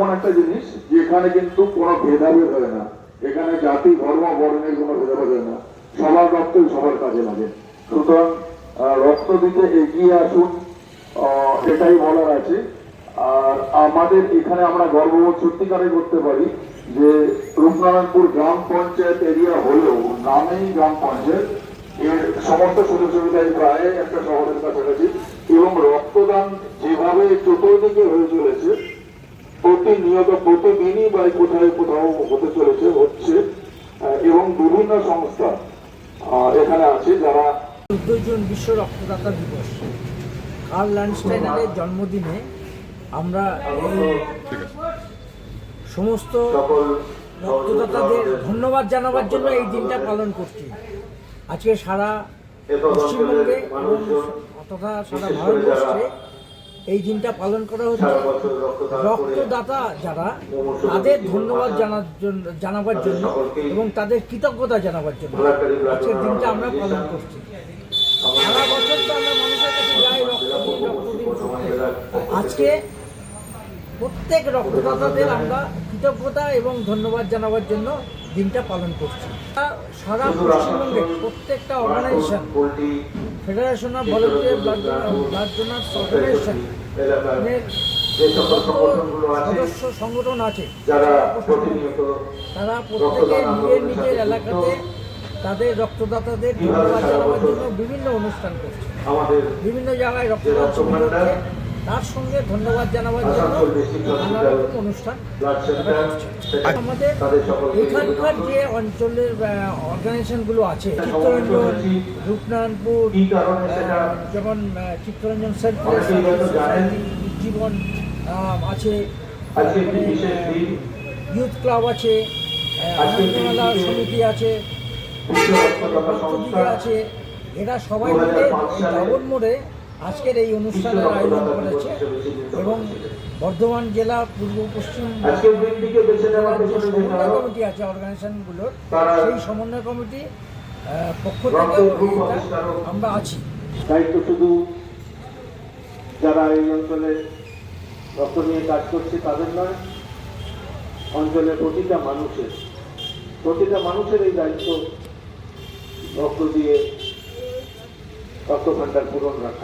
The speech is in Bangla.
এমন একটা জিনিস যেখানে কিন্তু কোনো ভেদাভেদ হয় না, এখানে জাতি ধর্ম বর্ণের কোনো ভেদাভেদ হয় না, সবার রক্তই সবার কাজে লাগে। সুতরাং রক্ত দিতে এগিয়ে আসুন, এটাই বলার আছে। আর আমাদের এখানে আমরা গর্ববোধ সত্যিকারে করতে পারি যে রূপনারায়ণপুর গ্রাম পঞ্চায়েত এরিয়া হলেও নামেই গ্রাম পঞ্চায়েত, এর সমস্ত সুযোগ সুবিধায় প্রায় একটা শহরের কাছাকাছি, এবং রক্তদান যেভাবে চতুর্দিকে হয়ে চলেছে, প্রতিনিয়ত প্রতিদিনই বা কোথায় কোথাও হতে চলেছে, হচ্ছে, এবং বিভিন্ন সংস্থা এখানে আছে যারা 14 জুন বিশ্ব রক্তদাতা দিবস, কার্ল ল্যান্ডস্টাইনারের জন্মদিনে আমরা সমস্ত রক্তদাতাদের ধন্যবাদ জানাবার জন্য এই দিনটা পালন করছি। আজকে সারা পশ্চিমবঙ্গে এবং তথা সারা ভারতবর্ষে এই দিনটা পালন করা হচ্ছে রক্তদাতা যারা, তাদের ধন্যবাদ জানাবার জন্য এবং তাদের কৃতজ্ঞতা জানাবার জন্য আজকের দিনটা আমরা পালন করছি। সারা বছর তো আমরা মানুষের কাছে যাই রক্ত দিন। আজকে প্রত্যেক রক্তদাতাদের আমরা কৃতজ্ঞতা এবং ধন্যবাদ জানাবার জন্য দিনটা পালন করছি। সারা পশ্চিমবঙ্গে প্রত্যেকটা organisation, federation of volunteer blood donors organisation সদস্য সংগঠন আছে, তারা প্রত্যেকে নিজের নিজের এলাকাতে তাদের রক্তদাতাদের ধন্যবাদ জানাবার জন্য বিভিন্ন অনুষ্ঠান করছে, বিভিন্ন জায়গায় রক্তদান শিবির হচ্ছে, তার সঙ্গে ধন্যবাদ জানাবার জন্য নানা রকম অনুষ্ঠান আমাদের এখানকার যে অঞ্চলের অর্গানাইজেশনগুলো আছে, চিত্তরঞ্জন, রূপনারায়ণপুর, যেমন চিত্তরঞ্জন সেলফলেস জীবন আছে, ইউথ ক্লাব আছে, আনন্দমেলা সমিতি আছে, আছে, এরা সবাই মিলে জগন মোড়ে আজকের এই অনুষ্ঠানের আয়োজন করেছে। এবং বর্ধমান জেলা পূর্ব পশ্চিম সমন্বয় কমিটি আছে অর্গানাইজেশনগুলোর, সেই সমন্বয় কমিটি পক্ষ থেকে আমরা আছি। দায়িত্ব শুধু যারা এই অঞ্চলে রক্ত নিয়ে কাজ করছে তাদের নয়, অঞ্চলের প্রতিটা মানুষের এই দায়িত্ব রক্ত দিয়ে রক্ত ভাণ্ডার পূরণ রাখা।